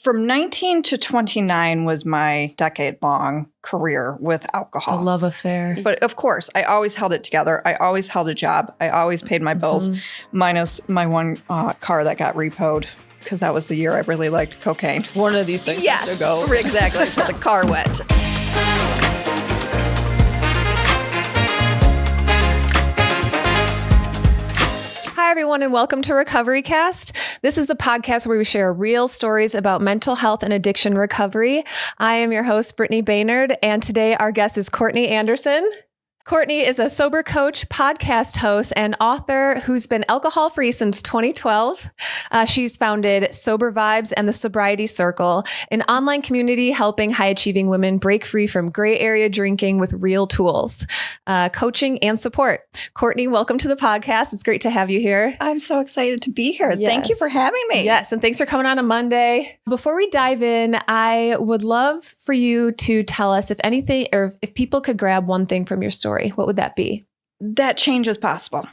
from 19 to 29 was my decade-long career with alcohol. The love affair. But of course, I always held it together. I always held a job. I always paid my bills, minus my one car that got repoed, because that was the year I really liked cocaine. One of these things has to go. Exactly. So the car went. Hi, everyone, and welcome to Recovery Cast. This is the podcast where we share real stories about mental health and addiction recovery. I am your host, Brittany Baynard, and today our guest is Courtney Anderson. Courtney is a sober coach, podcast host, and author who's been alcohol-free since 2012. She's founded Sober Vibes and the Sobriety Circle, an online community helping high-achieving women break free from gray area drinking with real tools, coaching, and support. Courtney, welcome to the podcast. It's great to have you here. I'm so excited to be here. Yes. Thank you for having me. Yes, and thanks for coming on a Monday. Before we dive in, I would love for you to tell us if anything, or if people could grab one thing from your story. What would that be? That change is possible.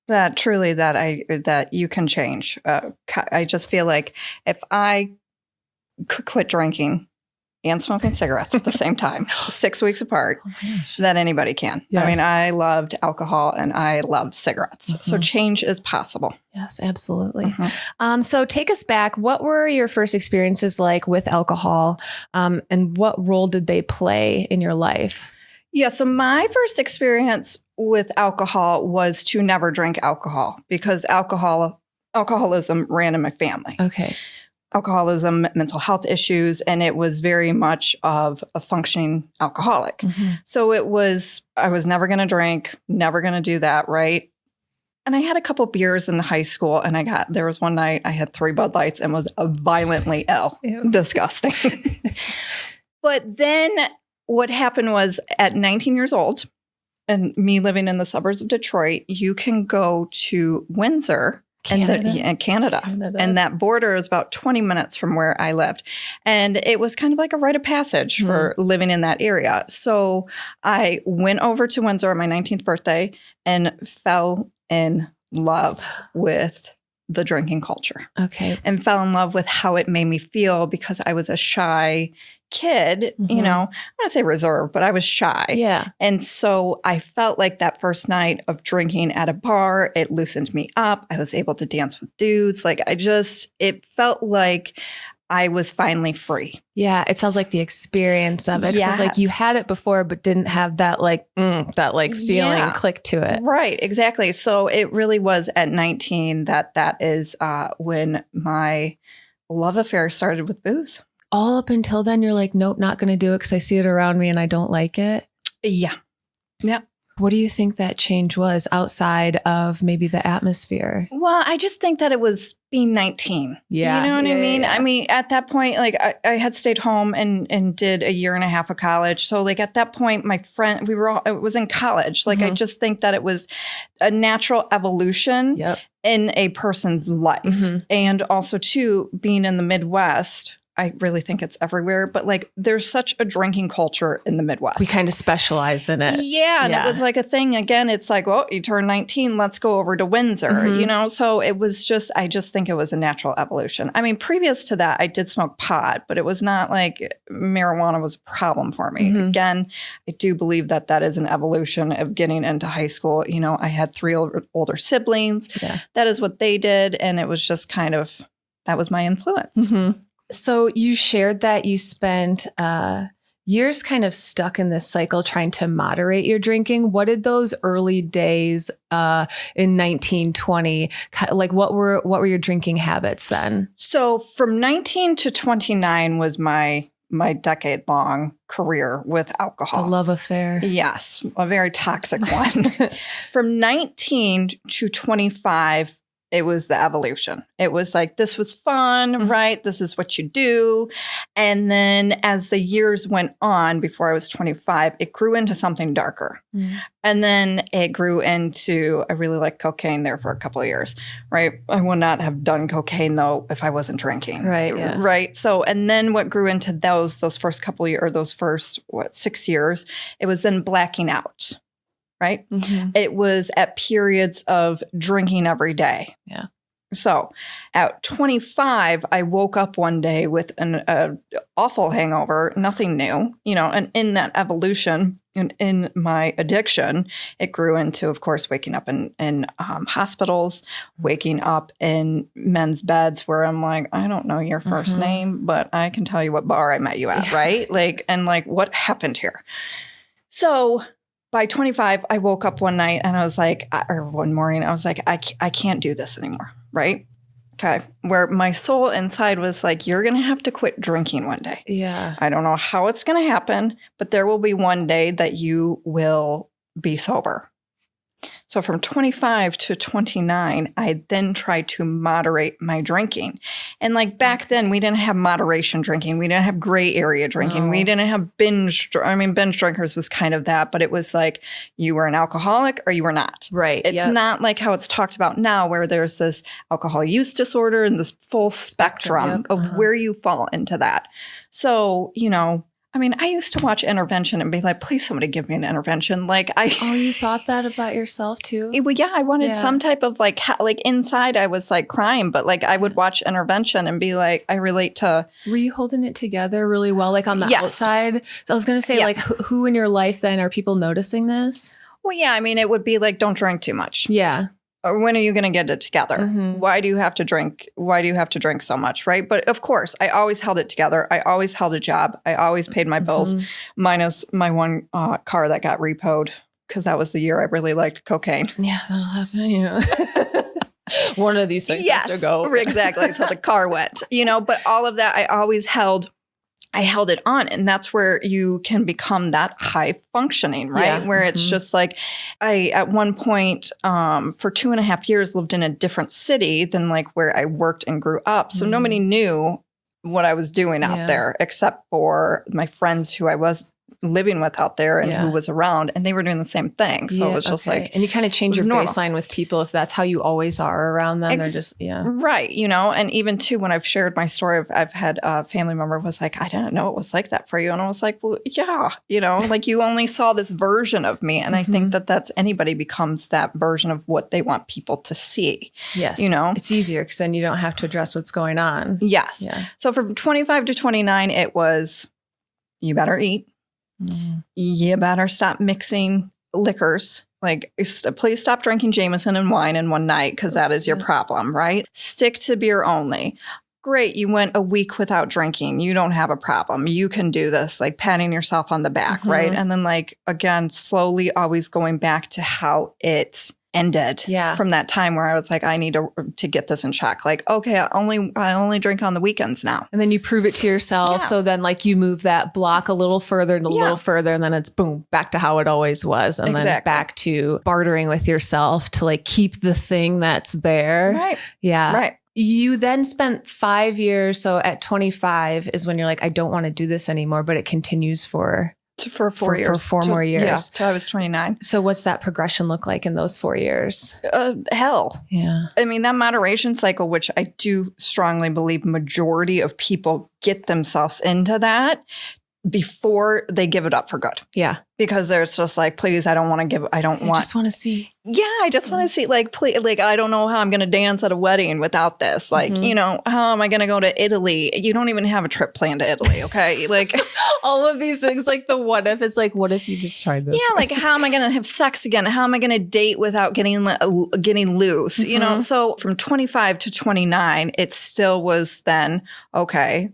That truly that you can change. I just feel like if I could quit drinking and smoking cigarettes at the same time, 6 weeks apart, that anybody can. Yes. I mean, I loved alcohol and I loved cigarettes. So change is possible. Yes, absolutely. So take us back. What were your first experiences like with alcohol, and what role did they play in your life? Yeah, so my first experience with alcohol was to never drink alcohol because alcoholism ran in my family. Okay. Alcoholism, mental health issues, and it was very much of a functioning alcoholic. So I was never going to drink, never going to do that, right? And I had a couple beers in high school, and there was one night I had 3 Bud Lights and was violently ill. Ew. Disgusting. But then what happened was at 19 years old and me living in the suburbs of Detroit, you can go to Windsor in Canada. And that border is about 20 minutes from where I lived. And it was kind of like a rite of passage for living in that area. So I went over to Windsor on my 19th birthday and fell in love with the drinking culture. Okay. And fell in love with how it made me feel because I was a shy kid, you know, I'm not say reserved, but I was shy. Yeah. And so I felt like that first night of drinking at a bar, it loosened me up. I was able to dance with dudes. Like it felt like I was finally free. Yeah. It sounds like the experience of it. It sounds like you had it before, but didn't have that feeling click to it. Right. Exactly. So it really was at 19 that is when my love affair started with booze. All up until then, you're like, nope, not going to do it because I see it around me and I don't like it. Yeah. Yeah. What do you think that change was outside of maybe the atmosphere? Well, I just think that it was being 19. Yeah. You know what I mean? Yeah. I mean, at that point, like I had stayed home and did a year and a half of college. So like at that point, my friend, it was in college. Like I just think that it was a natural evolution in a person's life. And also too, being in the Midwest, I really think it's everywhere, but like there's such a drinking culture in the Midwest. We kind of specialize in it. Yeah. And it was like a thing. Again, it's like, well, you turn 19, let's go over to Windsor, you know? So it was I just think it was a natural evolution. I mean, previous to that, I did smoke pot, but it was not like marijuana was a problem for me. Again, I do believe that is an evolution of getting into high school. You know, I had 3 older siblings. Yeah. That is what they did. And it was just that was my influence. So you shared that you spent years kind of stuck in this cycle trying to moderate your drinking. What did those early days in 1920, like what were your drinking habits then? So from 19 to 29 was my decade-long career with alcohol. The love affair. Yes, a very toxic one. From 19 to 25, it was the evolution. It was like, this was fun, right? This is what you do. And then as the years went on, before I was 25, it grew into something darker. And then it grew into, I really liked cocaine there for a couple of years, right? I would not have done cocaine though if I wasn't drinking. Right. Yeah. Right. So, and then what grew into those first couple of years, or those first, 6 years, it was then blacking out. Right. It was at periods of drinking every day. Yeah. So at 25, I woke up one day with an awful hangover, nothing new, and in that evolution and in my addiction, it grew into, of course, waking up in hospitals, waking up in men's beds where I'm like, I don't know your first name, but I can tell you what bar I met you at, right? What happened here? So by 25, I woke up one night and I was like, or one morning, I was like, I can't do this anymore. Right? Okay. Where my soul inside was like, you're going to have to quit drinking one day. Yeah. I don't know how it's going to happen, but there will be one day that you will be sober. So from 25 to 29, I then tried to moderate my drinking. And back then, we didn't have moderation drinking. We didn't have gray area drinking. No. We didn't have binge drinkers was kind of that, but it was like you were an alcoholic or you were not. Right. It's not like how it's talked about now where there's this alcohol use disorder and this full spectrum of where you fall into that. So, I used to watch Intervention and be like, please somebody give me an intervention. Oh, you thought that about yourself too? Well, yeah, I wanted some type of inside I was crying, but I would watch Intervention and be like, I relate to. Were you holding it together really well, on the outside? So I was going to say, who in your life then are people noticing this? Well, yeah, it would be don't drink too much. Yeah. Or when are you going to get it together? Why do you have to drink? Why do you have to drink so much? Right. But of course, I always held it together. I always held a job. I always paid my bills, minus my one car that got repoed because that was the year I really liked cocaine. Yeah, that'll happen. Yeah. One of these things has to go. Exactly. So the car went, but all of that, I always held it on. And that's where you can become that high functioning, right? Yeah. Where it's just I, at one point, for 2.5 years, lived in a different city than where I worked and grew up. So nobody knew what I was doing out there except for my friends who I was living with out there and who was around, and they were doing the same thing. So it was just and you kind of change your normal baseline with people if that's how you always are around them. They're just, right. And even too, when I've shared my story, I've had a family member was like, I didn't know it was like that for you. And I was like, well, yeah, you only saw this version of me. And I think that's anybody becomes that version of what they want people to see. Yes. It's easier because then you don't have to address what's going on. Yes. Yeah. So from 25 to 29, it was, you better eat. You better stop mixing liquors. Please stop drinking Jameson and wine in one night because that is your problem, right? Stick to beer only. Great, you went a week without drinking. You don't have a problem. You can do this, patting yourself on the back, right? And then again, slowly always going back to how it ended from that time where I was like, I need to get this in check. Okay, I only drink on the weekends now. And then you prove it to yourself. So then you move that block a little further and a little further, and then it's boom, back to how it always was. And then back to bartering with yourself to keep the thing that's there. Right. Yeah. Right. You then spent 5 years. So at 25 is when you're like, I don't want to do this anymore, but it continues for 4 years. For 4 more years. Yeah, till I was 29. So what's that progression look like in those 4 years? Hell. Yeah. That moderation cycle, which I do strongly believe majority of people get themselves into that before they give it up for good. Yeah. Because there's just please, I just want to see. Yeah, I just want to see, please, I don't know how I'm going to dance at a wedding without this. How am I going to go to Italy? You don't even have a trip planned to Italy, okay? All of these things, the what if, it's what if you just tried this? Yeah, how am I going to have sex again? How am I going to date without getting loose? So from 25 to 29, it still was then, okay,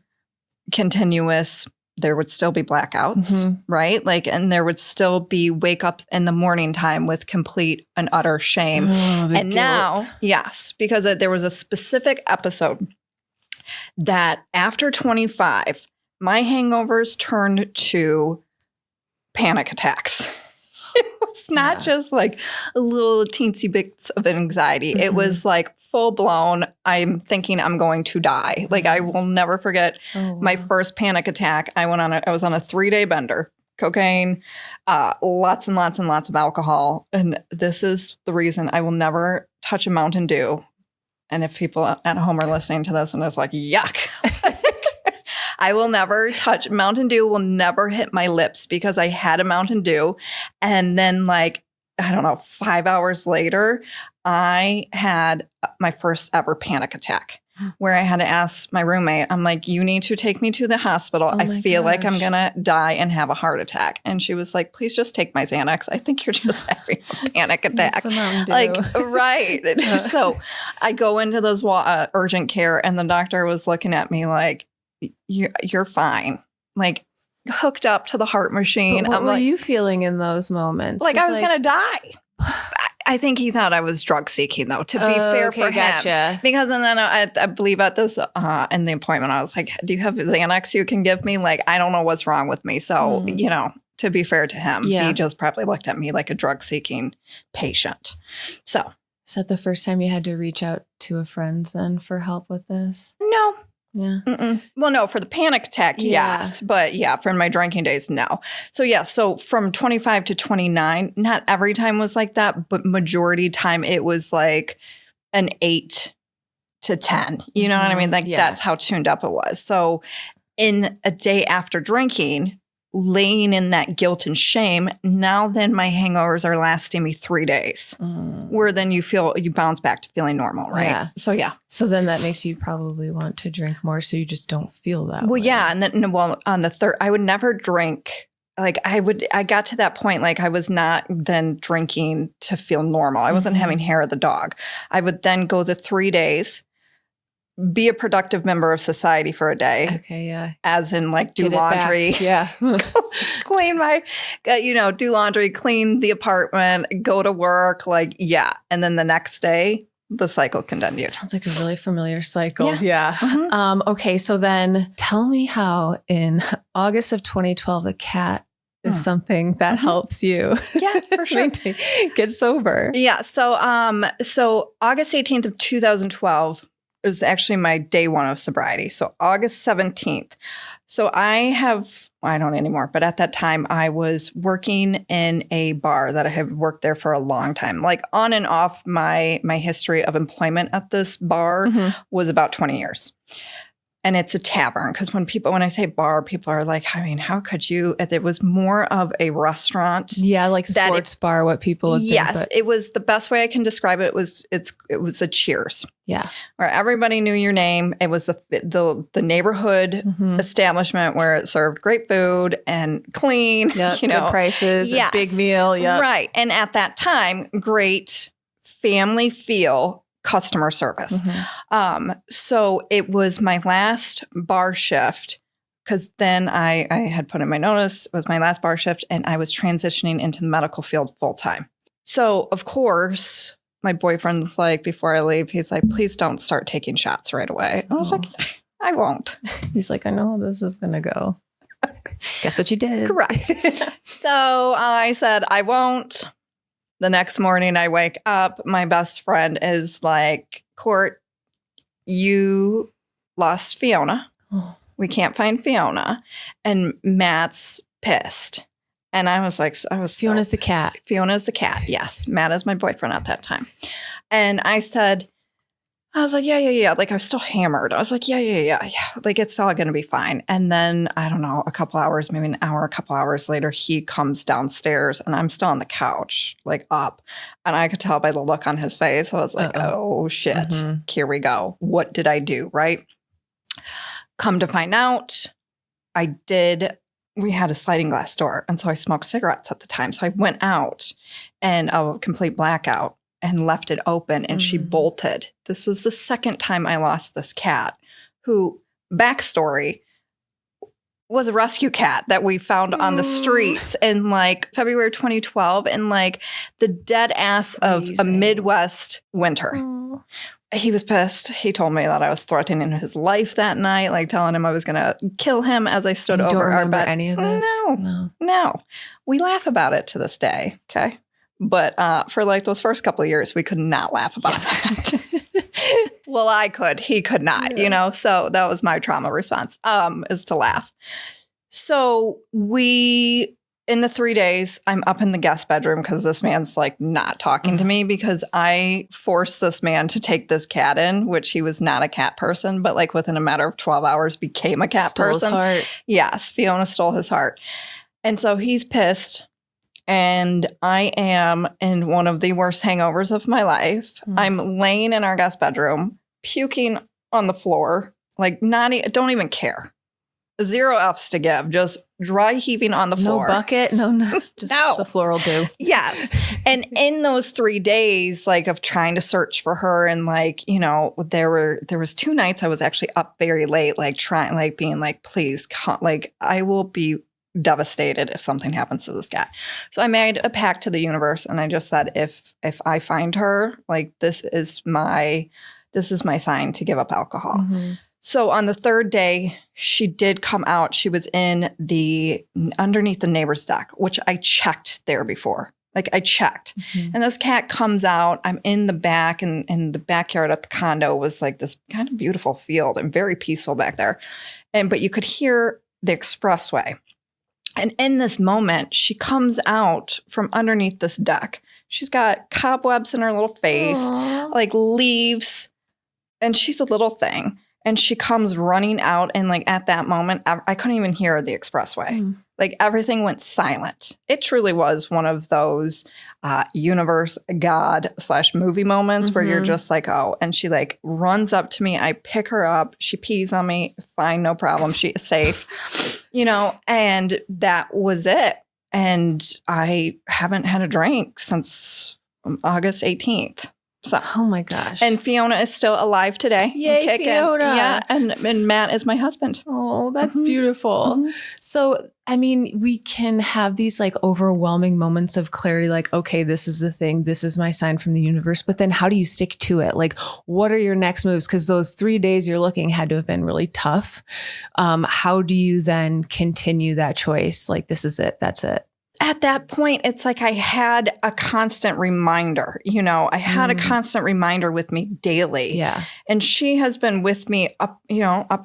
continuous. There would still be blackouts, right? And there would still be wake up in the morning time with complete and utter shame. And guilt. Now, yes, because there was a specific episode that after 25, my hangovers turned to panic attacks. It was not just a little teensy bits of anxiety. It was full blown, I'm thinking I'm going to die. I will never forget my first panic attack. I was on a 3-day bender, cocaine, lots and lots and lots of alcohol. And this is the reason I will never touch a Mountain Dew. And if people at home are listening to this and it's yuck. I will never touch Mountain Dew, will never hit my lips because I had a Mountain Dew. And then I don't know, 5 hours later, I had my first ever panic attack where I had to ask my roommate, I'm like, you need to take me to the hospital. Oh I my feel like I'm gosh. going to die and have a heart attack. And she was like, please just take my Xanax. I think you're just having a panic attack. Some Mountain Dew. Like, right. So I go into this urgent care and the doctor was looking at me like, you're fine. Like, hooked up to the heart machine. But what I'm were like, you feeling in those moments? like 'Cause, I was going to die. I think he thought I was drug seeking, though, to be fair for him. Gotcha. Because, and then I believe at this, in the appointment, I was like, do you have Xanax you can give me? Like, I don't know what's wrong with me. So, you know, to be fair to him, Yeah. he just probably looked at me like a drug seeking patient. So. Is that the first time you had to reach out to a friend then for help with this? No. Yeah. Mm-mm. Well, no, for the panic attack, Yeah. yes. But yeah, for my drinking days, no. So yeah, so from 25 to 29, not every time was like that, but majority time it was like an 8 to 10. You know what I mean? Like Yeah. that's how tuned up it was. So in a day after drinking, laying in that guilt and shame, now then my hangovers are lasting me 3 days. Where then you bounce back to feeling normal, right? Yeah. So yeah. So then that makes you probably want to drink more so you just don't feel that way. Well, yeah. And then, well, on the third, I would never drink. Like I got to that point, like I was not then drinking to feel normal. I wasn't having hair of the dog. I would then go the 3 days, be a productive member of society for a day. Okay, yeah. As in like do Get it back. laundry. Yeah. Clean do laundry, clean the apartment, go to work. Like, yeah. And then the next day, the cycle continued. Sounds like a really familiar cycle. Yeah. Mhm. Okay, so then tell me how in August of 2012, the cat is something that helps you. Yeah, for sure. Get sober. Yeah. So August 18th of 2012 is actually my day one of sobriety. So August 17th. So I don't anymore, but at that time I was working in a bar that I had worked there for a long time. Like on and off my history of employment at this bar was about 20 years. And it's a tavern because when I say bar, people are like, I mean, how could you? It was more of a restaurant. Yeah, like sports bar, what people would think. Yes, it was the best way I can describe it. It was a Cheers. Yeah, where everybody knew your name. It was the neighborhood establishment where it served great food and clean. Yep, good prices, yes, a big meal. Yeah, right. And at that time, great family feel. Customer service. So it was my last bar shift because then I had put in my notice. It was my last bar shift and I was transitioning into the medical field full time. So of course, my boyfriend's like, before I leave, he's like, please don't start taking shots right away. I was like, I won't. He's like, I know how this is going to go. Guess what you did? Correct. So I said, I won't. The next morning I wake up, my best friend is like, Court, you lost Fiona. We can't find Fiona. And Matt's pissed. And I was like, Fiona's the cat. Fiona's the cat. Yes. Matt is my boyfriend at that time. And I was like, yeah. Like I was still hammered. I was like, yeah. Like it's all going to be fine. And then I don't know, a couple hours, maybe an hour, a couple hours later, he comes downstairs and I'm still on the couch, like up. And I could tell by the look on his face. I was like, oh shit, here we go. What did I do? Right. Come to find out, we had a sliding glass door. And so I smoked cigarettes at the time. So I went out and a complete blackout. And left it open and she bolted. This was the second time I lost this cat who, backstory, was a rescue cat that we found on the streets in like February 2012 in like the dead ass of a Midwest winter. He was pissed. He told me that I was threatening his life that night, like telling him I was going to kill him as I stood over our bed. Any of this? No. We laugh about it to this day. Okay. But for like those first couple of years, we could not laugh about that. Well, I could. He could not, So that was my trauma response, is to laugh. So in the 3 days, I'm up in the guest bedroom because this man's like not talking to me because I forced this man to take this cat in, which he was not a cat person, but like within a matter of 12 hours became a cat person. Stole his heart. Yes, Fiona stole his heart. And so he's pissed. And I am in one of the worst hangovers of my life. I'm laying in our guest bedroom, puking on the floor, like don't even care. 0 F's to give, just dry heaving on the floor. No bucket, no, just No. the floor will do. Yes. And in those 3 days, like of trying to search for her, and like, you know, there was 2 nights I was actually up very late, like trying, like being like, please, like I will be devastated if something happens to this cat. So I made a pact to the universe, and I just said, if I find her, like this is my sign to give up alcohol. Mm-hmm. So on the 3rd day, she did come out. She was underneath the neighbor's deck, which I checked there before. Like I checked. Mm-hmm. And this cat comes out. I'm in the back, and the backyard at the condo was like this kind of beautiful field and very peaceful back there. But you could hear the expressway. And in this moment, she comes out from underneath this deck. She's got cobwebs in her little face, Aww. like leaves, and she's a little thing. And she comes running out, and like at that moment, I couldn't even hear the expressway. Like everything went silent. It truly was one of those universe, God / movie moments where you're just like, oh, and she like runs up to me. I pick her up. She pees on me. Fine, no problem. She is safe, you know, and that was it. And I haven't had a drink since August 18th. So, oh my gosh. And Fiona is still alive today. Yay, kicking. Fiona. Yeah. And Matt is my husband. Oh, that's beautiful. So, I mean, we can have these like overwhelming moments of clarity, like, okay, this is the thing. This is my sign from the universe. But then how do you stick to it? Like, what are your next moves? Because those 3 days you're looking had to have been really tough. How do you then continue that choice? Like, this is it. That's it. At that point, it's like I had a constant reminder, you know, I had a constant reminder with me daily. Yeah. And she has been with me up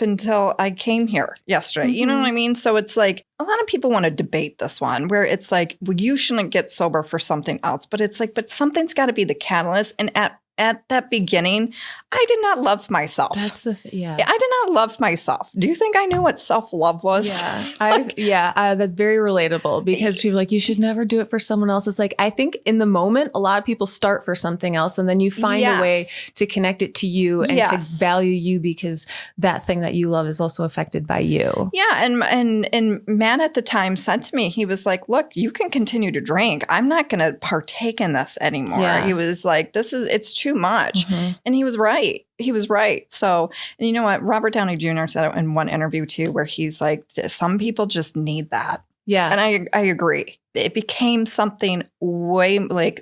until I came here yesterday. You know what I mean? So it's like a lot of people want to debate this one where it's like, well, you shouldn't get sober for something else. But it's like, but something's got to be the catalyst. And at that beginning, I did not love myself. That's the I did not love myself. Do you think I knew what self-love was? Yeah. That's very relatable because people are like, you should never do it for someone else. It's like, I think in the moment, a lot of people start for something else and then you find a way to connect it to you and to value you because that thing that you love is also affected by you. Yeah. And Matt at the time said to me, he was like, look, you can continue to drink. I'm not going to partake in this anymore. Yeah. He was like, it's too much. And he was right. He was right. So, and you know what? Robert Downey Jr. said it in one interview too, where he's like, some people just need that. Yeah. And I agree. It became something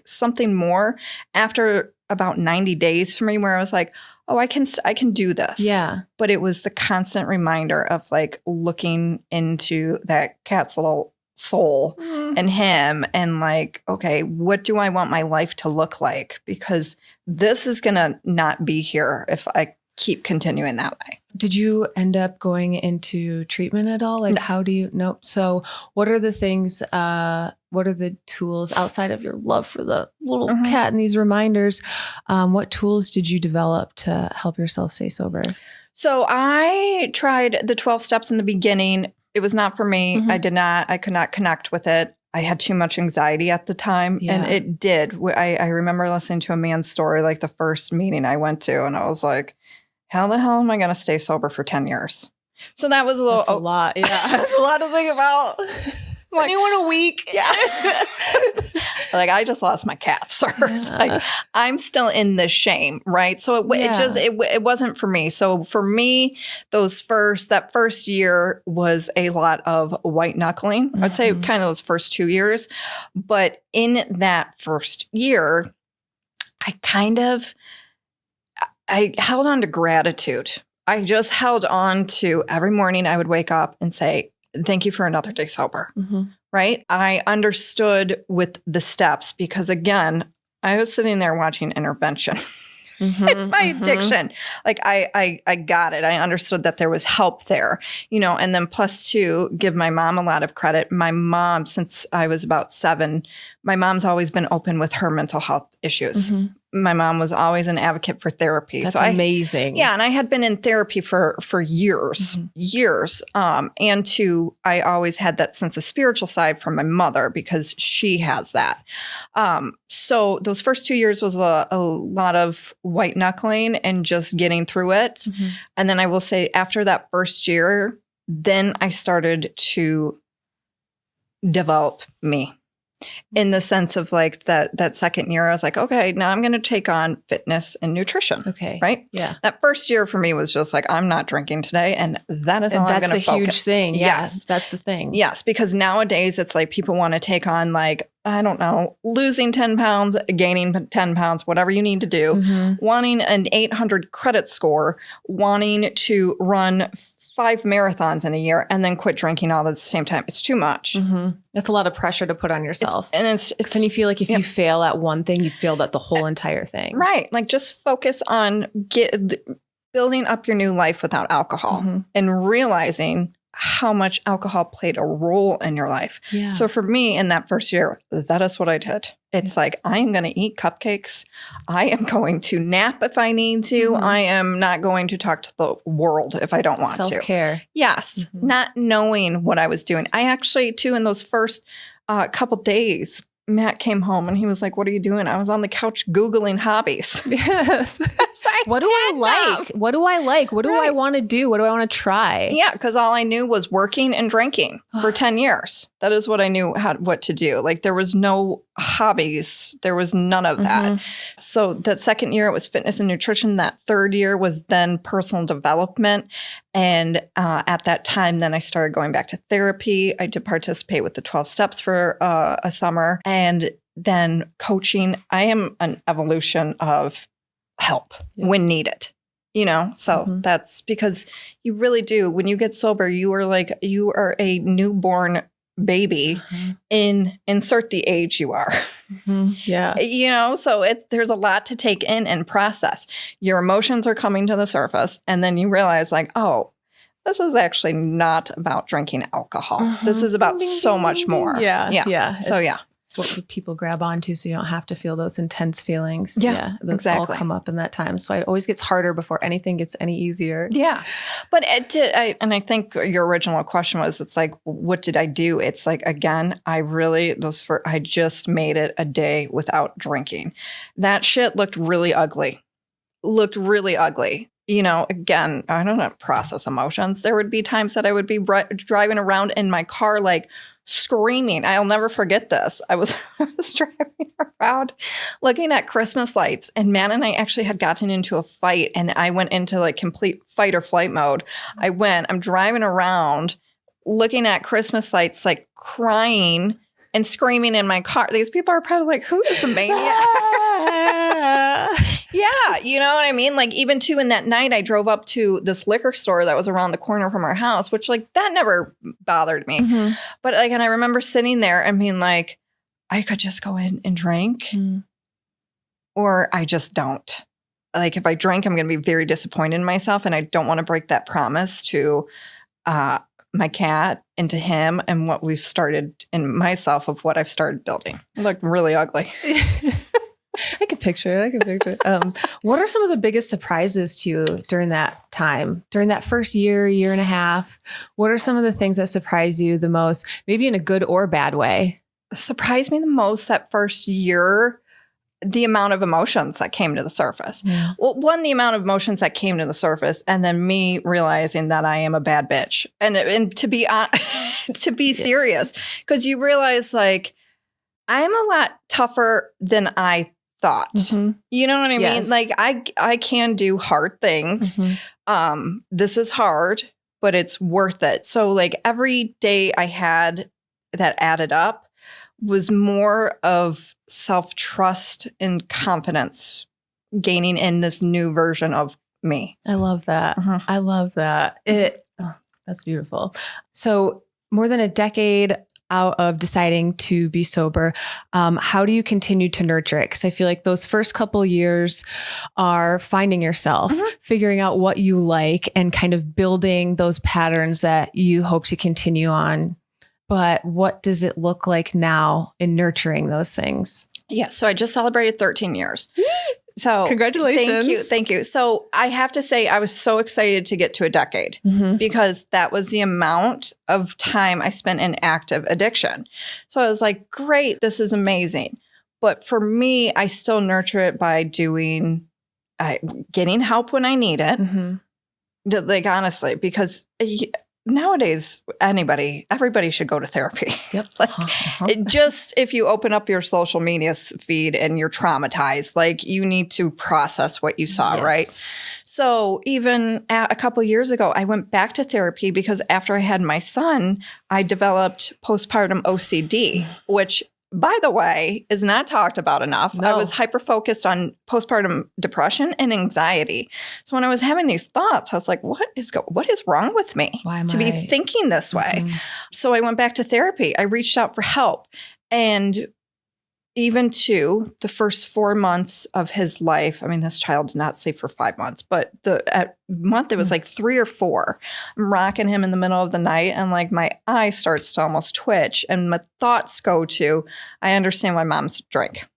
something more after about 90 days for me where I was like, oh, I can do this. Yeah. But it was the constant reminder of like looking into that cat's little soul and him and like, okay, what do I want my life to look like? Because this is going to not be here if I keep continuing that way. Did you end up going into treatment at all? Like, No. how do you, no. So what are the things, what are the tools outside of your love for the little cat and these reminders? What tools did you develop to help yourself stay sober? So I tried the 12 steps in the beginning. It was not for me. I could not connect with it. I had too much anxiety at the time and it did. I remember listening to a man's story, like the first meeting I went to, and I was like, how the hell am I going to stay sober for 10 years? So that was a little, That's a lot. Yeah. That's a lot to think about. Like, anyone a week? Yeah. Like I just lost my cat, sir. Like, I'm still in this shame, right? So it wasn't for me. So for me, that first year was a lot of white knuckling. I'd say kind of those first 2 years. But in that first year, I held on to gratitude. I just held on to every morning I would wake up and say, thank you for another day sober, right? I understood with the steps because again, I was sitting there watching Intervention. My addiction. Like I got it. I understood that there was help there, you know, and then plus two, give my mom a lot of credit. My mom, since I was about 7, my mom's always been open with her mental health issues. my mom was always an advocate for therapy. That's amazing. And I had been in therapy for years, years. And I always had that sense of spiritual side from my mother because she has that. So those first 2 years was a lot of white knuckling and just getting through it. And then I will say after that first year, then I started to develop me. In the sense of like that second year, I was like, okay, now I'm going to take on fitness and nutrition. Okay. Right? Yeah. That first year for me was just like, I'm not drinking today. And that is all I'm going to focus. That's the huge thing. Yes. That's the thing. Yes. Because nowadays it's like people want to take on like, I don't know, losing 10 pounds, gaining 10 pounds, whatever you need to do, wanting an 800 credit score, wanting to run 5 marathons in a year and then quit drinking all at the same time. It's too much. That's a lot of pressure to put on yourself. And then you feel like if you fail at one thing, you failed at the whole entire thing. Right. Like just focus on building up your new life without alcohol and realizing how much alcohol played a role in your life. Yeah. So for me in that first year, that is what I did. It's like, I am going to eat cupcakes. I am going to nap if I need to. I am not going to talk to the world if I don't want to. Self-care. Yes. Not knowing what I was doing. I actually, too, in those first couple days, Matt came home and he was like, what are you doing? I was on the couch Googling hobbies. Yes. What do I like? What do I like? What do I want to do? What do I want to try? Yeah, because all I knew was working and drinking for 10 years. That is what I knew what to do. Like there was no hobbies. There was none of that. So that second year, it was fitness and nutrition. That third year was then personal development. And at that time, then I started going back to therapy. I did participate with the 12 steps for a summer. And then coaching. I am an evolution of help when needed, so that's because you really do. When you get sober, you are a newborn baby insert the age you are. So there's a lot to take in and process. Your emotions are coming to the surface and then you realize like, oh, this is actually not about drinking alcohol. This is about so much more. Yeah. So what people grab onto so you don't have to feel those intense feelings. That exactly. All come up in that time. So it always gets harder before anything gets any easier. Yeah. But I think your original question was, it's like, what did I do? It's like, again, I just made it a day without drinking. That shit looked really ugly. Again, I don't know, process emotions. There would be times that I would be driving around in my car, like screaming. I'll never forget this. I was driving around looking at Christmas lights, and Matt and I actually had gotten into a fight, and I went into like complete fight or flight mode. I'm driving around looking at Christmas lights, like crying and screaming in my car. These people are probably like, who is the maniac? Yeah, you know what I mean? Like even too in that night, I drove up to this liquor store that was around the corner from our house, which like that never bothered me. But like, and I remember sitting there and being like, I could just go in and drink or I just don't. Like if I drink, I'm going to be very disappointed in myself and I don't want to break that promise to my cat and to him and what we've started in myself of what I've started building. It looked really ugly. I can picture it. What are some of the biggest surprises to you during that time, during that first year and a half? What are some of the things that surprise you the most, maybe in a good or bad way? Surprised me the most that first year, the amount of emotions that came to the surface. Yeah. Well, one, the amount of emotions that came to the surface, and then me realizing that I am a bad bitch. And to be serious, because you realize like I'm a lot tougher than I thought. You know what I mean? Like I can do hard things. This is hard, but it's worth it. So like every day I had that added up was more of self-trust and confidence gaining in this new version of me. I love that. I love that. That's beautiful. So more than a decade out of deciding to be sober, how do you continue to nurture it? Because I feel like those first couple years are finding yourself, figuring out what you like and kind of building those patterns that you hope to continue on. But what does it look like now in nurturing those things? Yeah. So I just celebrated 13 years. So congratulations. Thank you. So I have to say, I was so excited to get to a decade because that was the amount of time I spent in active addiction. So I was like, great, this is amazing. But for me, I still nurture it by getting help when I need it. Like, honestly, because nowadays, everybody should go to therapy. Yep. Just if you open up your social media feed and you're traumatized, like, you need to process what you saw, right? So even a couple of years ago, I went back to therapy because after I had my son, I developed postpartum OCD, which, by the way, is not talked about enough. No. I was hyper-focused on postpartum depression and anxiety. So when I was having these thoughts, I was like, what is wrong with me to be thinking this way? So I went back to therapy. I reached out for help. And even to the first 4 months of his life, I mean, this child did not sleep for 5 months, but at month, it was like 3 or 4. I'm rocking him in the middle of the night and like my eye starts to almost twitch and my thoughts go to, I understand why moms drink.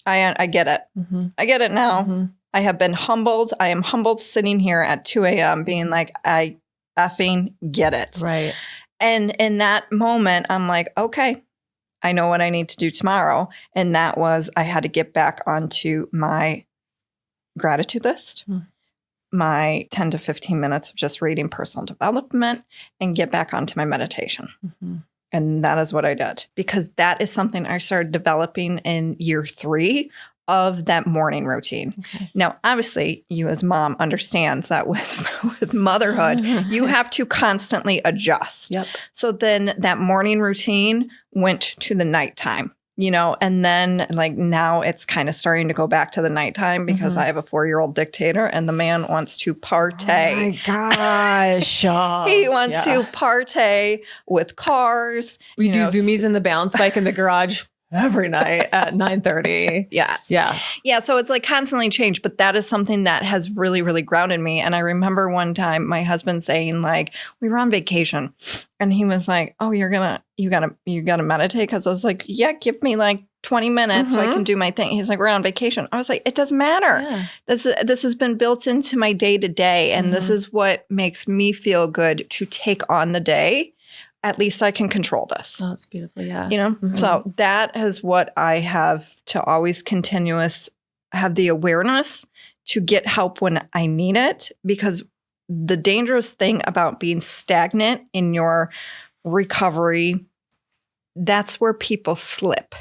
I get it. I get it now. I have been humbled. I am humbled sitting here at 2 a.m. being like, I effing get it. Right. And in that moment, I'm like, okay, I know what I need to do tomorrow. And that was, I had to get back onto my gratitude list, my 10 to 15 minutes of just reading personal development, and get back onto my meditation. And that is what I did, because that is something I started developing in year 3 of that morning routine. Now, obviously, you as mom understands that with motherhood, you have to constantly adjust. So then that morning routine went to the nighttime, and then like now it's kind of starting to go back to the nighttime because I have a 4-year-old dictator and the man wants to partay. Oh my gosh. He wants to partay with cars. We do zoomies in the balance bike in the garage every night at 9:30. Yes. Yeah. So it's like constantly change, but that is something that has really, really grounded me. And I remember one time my husband saying, like, we were on vacation and he was like, oh, you gotta meditate. Cause I was like, yeah, give me like 20 minutes so I can do my thing. He's like, we're on vacation. I was like, it doesn't matter. Yeah. This has been built into my day to day. And this is what makes me feel good to take on the day. At least I can control this. Oh, that's beautiful. Yeah. So that is what I have to always have the awareness to get help when I need it, because the dangerous thing about being stagnant in your recovery, that's where people slip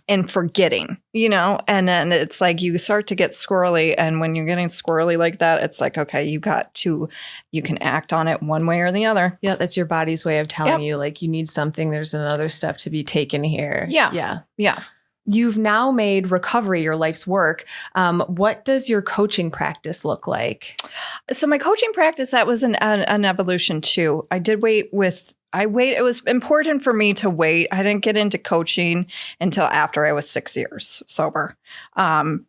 in forgetting, and then it's like you start to get squirrely. And when you're getting squirrely like that, it's like, okay, you can act on it one way or the other. Yeah. That's your body's way of telling you, like, you need something. There's another step to be taken here. Yeah. You've now made recovery your life's work. What does your coaching practice look like? So my coaching practice, that was an evolution too. I did wait. It was important for me to wait. I didn't get into coaching until after I was 6 years sober,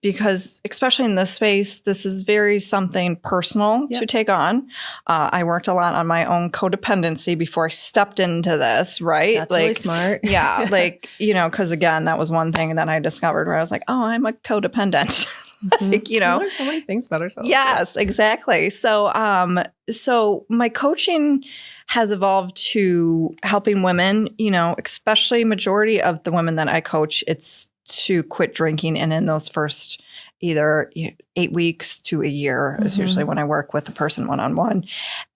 because especially in this space, this is very something personal to take on. I worked a lot on my own codependency before I stepped into this, right? That's really smart. Yeah. Because again, that was one thing that I discovered where I was like, oh, I'm a codependent. We learn so many things about ourselves. Yes, exactly. So my coaching has evolved to helping women, especially majority of the women that I coach, it's to quit drinking. And in those first either 8 weeks to a year is usually when I work with the person one-on-one.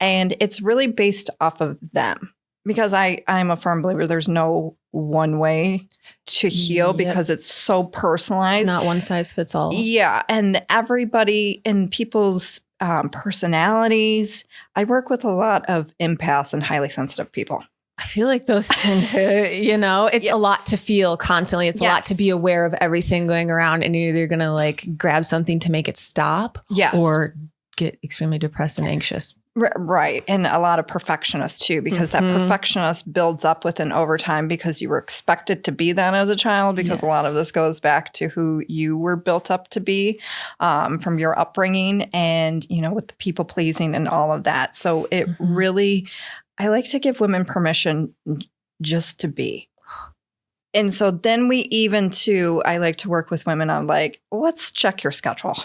And it's really based off of them, because I'm a firm believer there's no one way to heal because it's so personalized. It's not one size fits all. Yeah. And everybody in people's personalities. I work with a lot of empaths and highly sensitive people. I feel like those tend to, it's a lot to feel constantly. It's a lot to be aware of everything going around, and you're either going to like grab something to make it stop or get extremely depressed and anxious. Right. And a lot of perfectionists too, because that perfectionist builds up within overtime because you were expected to be that as a child, because a lot of this goes back to who you were built up to be from your upbringing and, with the people pleasing and all of that. So it really, I like to give women permission just to be. And so then I like to work with women on like, let's check your schedule.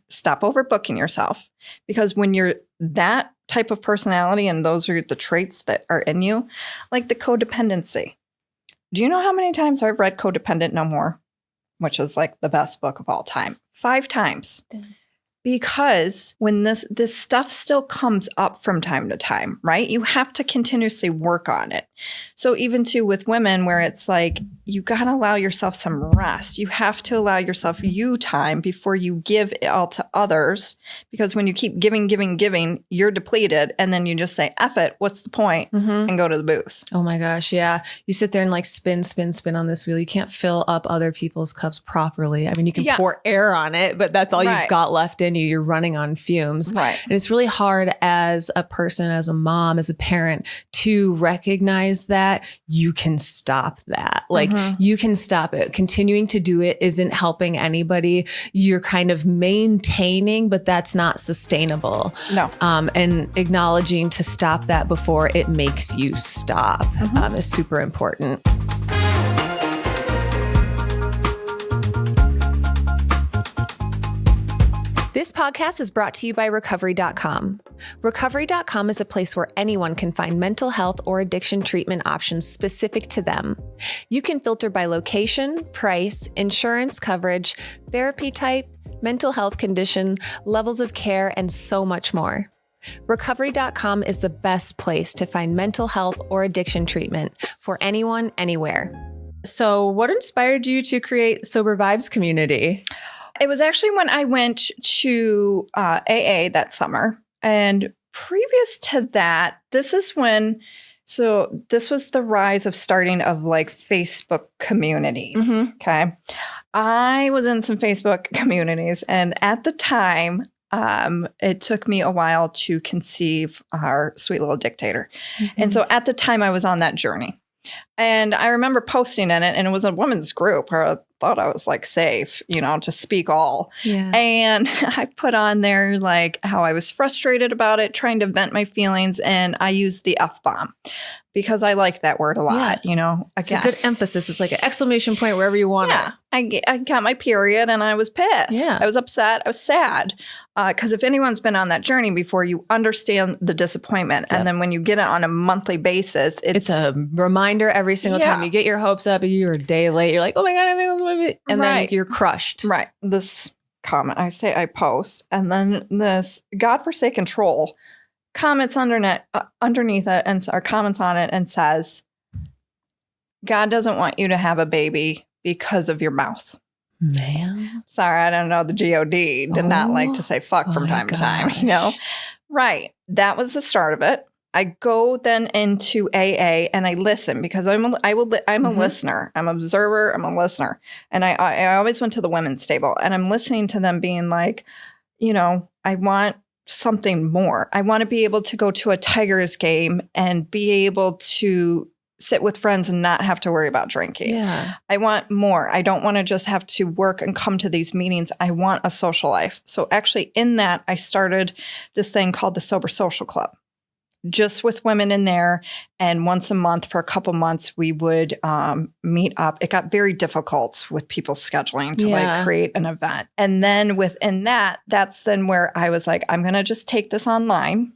Stop overbooking yourself. Because when you're that type of personality and those are the traits that are in you, like the codependency. Do you know how many times I've read Codependent No More, which is like the best book of all time? 5 times. Because when this stuff still comes up from time to time, right? You have to continuously work on it. So even too with women where it's like, you got to allow yourself some rest. You have to allow yourself you time before you give it all to others. Because when you keep giving, you're depleted. And then you just say, F it, what's the point? And go to the booze. Oh my gosh. Yeah. You sit there and like spin on this wheel. You can't fill up other people's cups properly. I mean, you can pour air on it, but that's all you've got left in you. You're running on fumes. Right. And it's really hard as a person, as a mom, as a parent to recognize that you can stop that. Like you can stop it. Continuing to do it isn't helping anybody. You're kind of maintaining, but that's not sustainable. No. And acknowledging to stop that before it makes you stop is super important. This podcast is brought to you by Recovery.com. Recovery.com is a place where anyone can find mental health or addiction treatment options specific to them. You can filter by location, price, insurance coverage, therapy type, mental health condition, levels of care, and so much more. Recovery.com is the best place to find mental health or addiction treatment for anyone, anywhere. So what inspired you to create Sober Vibes Community? It was actually when I went to AA that summer. And previous to that, this was the rise of starting of like Facebook communities. Okay. I was in some Facebook communities. And at the time, it took me a while to conceive our sweet little dictator. And so at the time I was on that journey. And I remember posting in it, and it was a women's group where I thought I was like safe, to speak all. Yeah. And I put on there like how I was frustrated about it, trying to vent my feelings. And I used the F-bomb because I like that word a lot, It's a good emphasis. It's like an exclamation point wherever you want it. I got my period and I was pissed. Yeah. I was upset. I was sad. Because if anyone's been on that journey before, you understand the disappointment. Yep. And then when you get it on a monthly basis, it's a riminder every single time you get your hopes up and you're a day late. You're like, oh my God, I think that's what it. And then you're crushed. Right. This comment, I post, and then this godforsaken troll comments underneath it and or comments on it and says, God doesn't want you to have a baby because of your mouth. Man. Sorry, I don't know. The God did not like to say fuck from time to time, Right. That was the start of it. I go then into AA and I listen because I'm a listener. I'm an observer. I'm a listener. And I always went to the women's table and I'm listening to them being like, I want something more. I want to be able to go to a Tigers game and be able to sit with friends and not have to worry about drinking. Yeah. I want more. I don't want to just have to work and come to these meetings. I want a social life. So actually in that, I started this thing called the Sober Social Club, just with women in there. And once a month for a couple months, we would meet up. It got very difficult with people scheduling to like create an event. And then within that, that's then where I was like, I'm going to just take this online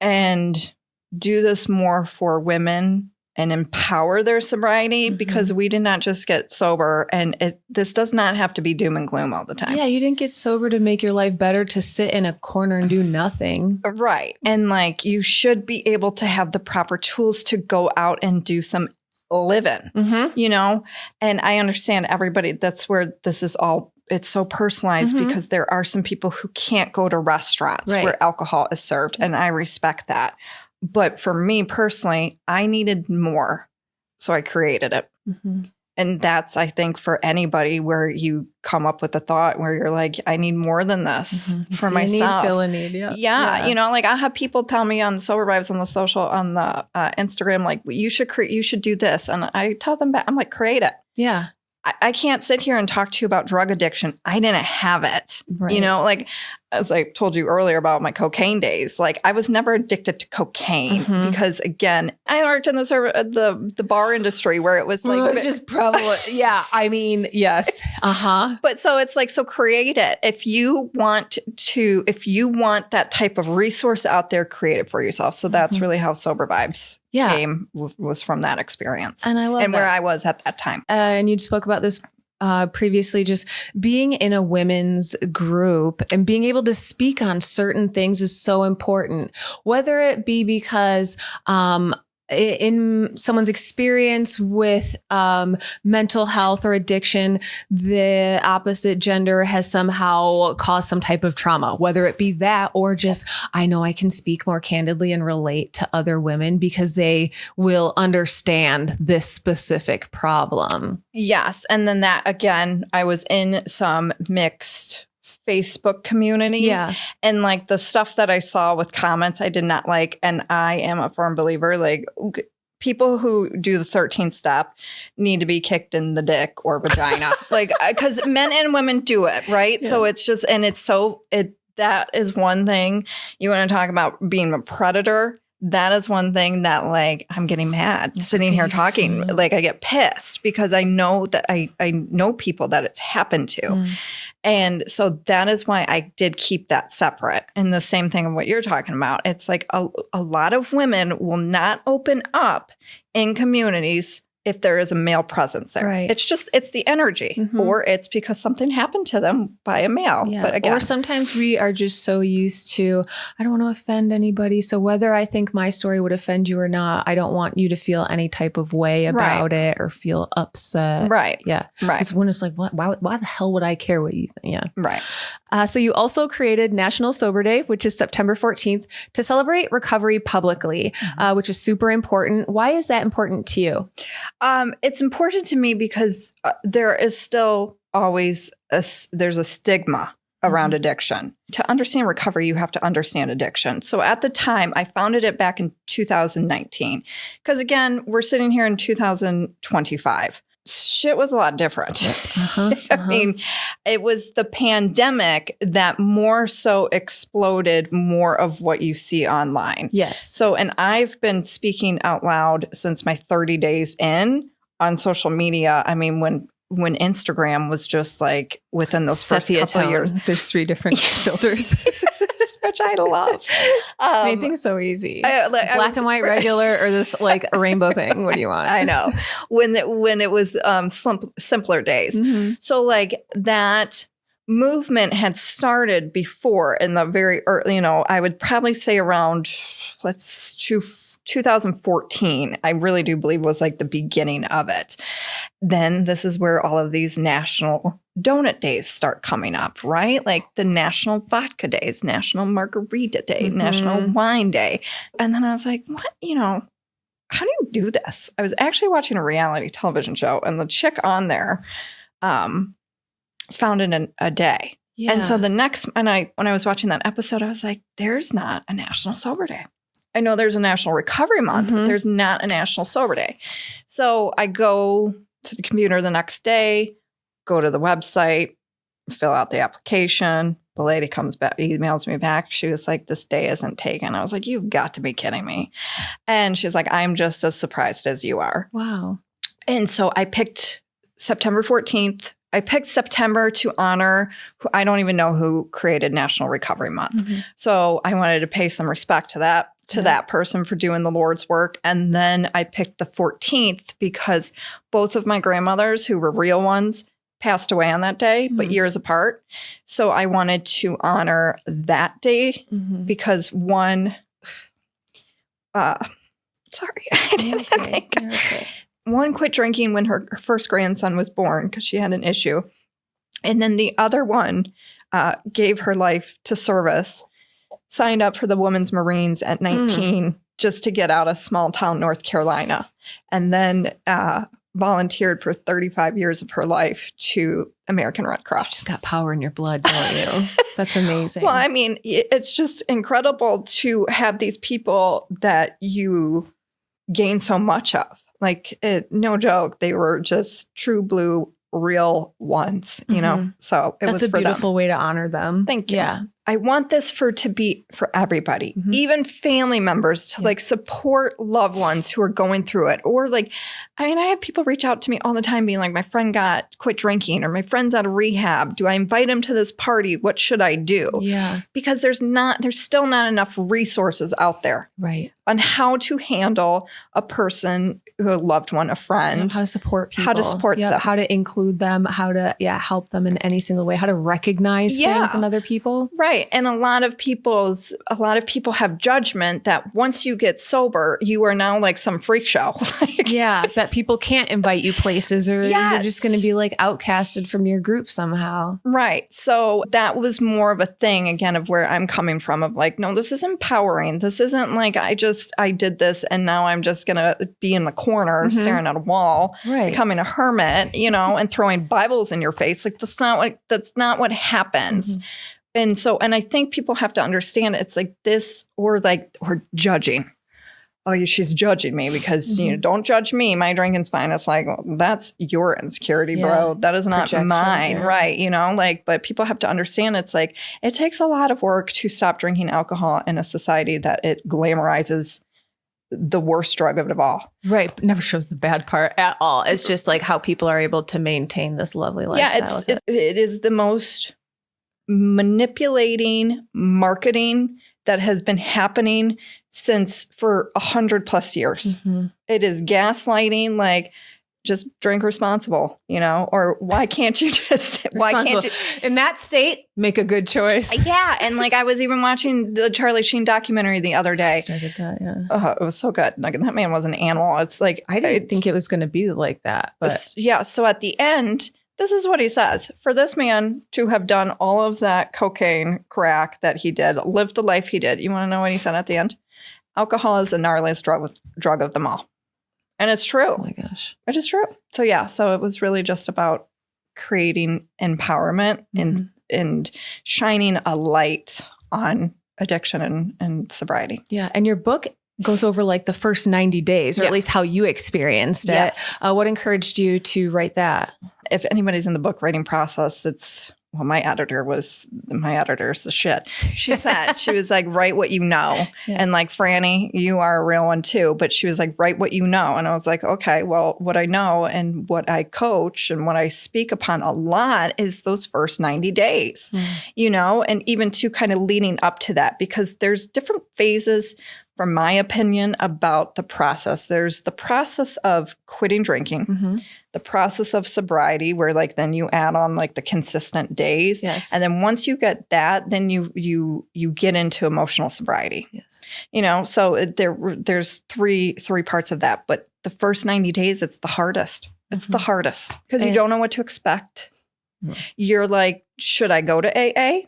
and do this more for women and empower their sobriety because we did not just get sober and this does not have to be doom and gloom all the time. Yeah, you didn't get sober to make your life better, to sit in a corner and do nothing. Right. And like you should be able to have the proper tools to go out and do some living, And I understand everybody, that's where this is all, it's so personalized because there are some people who can't go to restaurants where alcohol is served. And I respect that. But for me personally, I needed more. So I created it. And that's, I think, for anybody where you come up with a thought where you're like, I need more than this for myself. Feel a need. Yeah. Like I'll have people tell me on Sober Vibes on the social, on the Instagram, like, you should do this. And I tell them back, I'm like, create it. Yeah. I can't sit here and talk to you about drug addiction. I didn't have it. Right. Like as I told you earlier about my cocaine days, like I was never addicted to cocaine because, again, I worked in the bar industry where it was like it's just prevalent. Yeah, I mean, yes. But so it's like, so create it. If you want that type of resource out there, create it for yourself. So that's really how Sober Vibes came, was from that experience, and I love and where I was at that time. And you spoke about this previously, just being in a women's group and being able to speak on certain things is so important, whether it be because in someone's experience with mental health or addiction, the opposite gender has somehow caused some type of trauma, whether it be that or just, I know I can speak more candidly and relate to other women because they will understand this specific problem. Yes. And then that, again, I was in some mixed Facebook communities. Yeah. And like the stuff that I saw with comments I did not like. And I am a firm believer, like people who do the 13th step need to be kicked in the dick or vagina. Like, because men and women do it, right? Yeah. So it's just, and that is one thing. You want to talk about being a predator. That is one thing that, like, I'm getting mad sitting here talking. Like, I get pissed because I know that I know people that it's happened to. And so that is why I did keep that separate. And the same thing of what you're talking about. It's like a lot of women will not open up in communities if there is a male presence there. Right. It's the energy, or it's because something happened to them by a male. Yeah. But again, or sometimes we are just so used to, I don't want to offend anybody. So whether I think my story would offend you or not, I don't want you to feel any type of way about it or feel upset. Right. Yeah. Right. Because when it's like, why the hell would I care what you think? Yeah. Right. So you also created National Sober Day, which is September 14th, to celebrate recovery publicly, which is super important. Why is that important to you? It's important to me because there is still always there's a stigma around addiction. To understand recovery, you have to understand addiction. So at the time, I founded it back in 2019. Because again, we're sitting here in 2025. Shit was a lot different. I mean, it was the pandemic that more so exploded more of what you see online. Yes. So, and I've been speaking out loud since my 30 days in on social media. I mean, when Instagram was just like within those first couple of years. There's 3 different filters. Which I love. Made things so easy. Black and white regular or this like a rainbow thing. What do you want? I know. When it was simpler days. So like that movement had started before in the very early, I would probably say around 2014, I really do believe was like the beginning of it. Then this is where all of these national donut days start coming up, right? Like the National Vodka Days, National Margarita Day, National Wine Day. And then I was like, what, how do you do this? I was actually watching a reality television show and the chick on there founded a day. Yeah. And so when I was watching that episode, I was like, there's not a National Sober Day. I know there's a National Recovery Month, but there's not a National Sober Day. So I go to the computer the next day, go to the website, fill out the application. The lady comes back, emails me back. She was like, this day isn't taken. I was like, you've got to be kidding me. And she's like, I'm just as surprised as you are. Wow. And so I picked September 14th. I picked September to honor I don't even know who created National Recovery Month. So I wanted to pay some respect to that person for doing the Lord's work. And then I picked the 14th because both of my grandmothers, who were real ones, passed away on that day, but years apart. So I wanted to honor that day because one, sorry, I didn't think. One quit drinking when her first grandson was born because she had an issue. And then the other one gave her life to service, signed up for the Women's Marines at 19 just to get out of small town North Carolina. And then volunteered for 35 years of her life to American Red Cross. You just got power in your blood, don't you? That's amazing. Well, I mean, it's just incredible to have these people that you gain so much of. Like, no joke, they were just true blue, real ones, So it was for them. That's a beautiful way to honor them. Thank you. Yeah. I want this to be for everybody, even family members to like support loved ones who are going through it. Or like, I mean, I have people reach out to me all the time being like, my friend quit drinking or my friend's out of rehab. Do I invite him to this party? What should I do? Yeah. Because there's still not enough resources out there. Right. On how to handle a person, a loved one, a friend. How to support people. How to support them. How to include them. How to help them in any single way. How to recognize things in other people. Right. And a lot of people have judgment that once you get sober, you are now like some freak show. That people can't invite you places or you're just going to be like outcasted from your group somehow. Right. So that was more of a thing, again, of where I'm coming from, of like, no, this is empowering. This isn't like I did this and now I'm just going to be in the corner staring at a wall, becoming a hermit, and throwing Bibles in your face. Like that's not what happens. And I think people have to understand it's like this or judging. Oh, she's judging me because, don't judge me. My drinking's fine. It's like, well, that's your insecurity, bro. That is not mine. Yeah. Right. But people have to understand it's like, it takes a lot of work to stop drinking alcohol in a society that it glamorizes the worst drug of it all. Right. But never shows the bad part at all. It's just like how people are able to maintain this lovely lifestyle. Yeah. It is the most manipulating marketing that has been happening for 100+ years. It is gaslighting, like just drink responsible, or why can't you in that state, make a good choice? Yeah. And like, I was even watching the Charlie Sheen documentary the other day. I started that. Yeah. It was so good. Like that man was an animal. It's like, I didn't think it was going to be like that, but yeah. So at the end, this is what he says. For this man to have done all of that cocaine, crack that he did, lived the life he did. You want to know what he said at the end? Alcohol is the gnarliest drug of them all. And it's true. Oh my gosh. It is true. So yeah, so it was really just about creating empowerment and shining a light on addiction and sobriety. Yeah. And your book goes over like the first 90 days, or at least how you experienced it. What encouraged you to write that? If anybody's in the book writing process, my editor's the shit. She said, she was like, write what you know. And like, Franny, you are a real one too. But she was like, write what you know. And I was like, okay, well, what I know and what I coach and what I speak upon a lot is those first 90 days, and even to kind of leading up to that, because there's different phases, from my opinion, about the process. There's the process of quitting drinking, the process of sobriety, where like then you add on like the consistent days. Yes. And then once you get that, then you get into emotional sobriety. Yes. So there's three parts of that. But the first 90 days, it's the hardest. It's the hardest because you don't know what to expect. You're like, should I go to AA?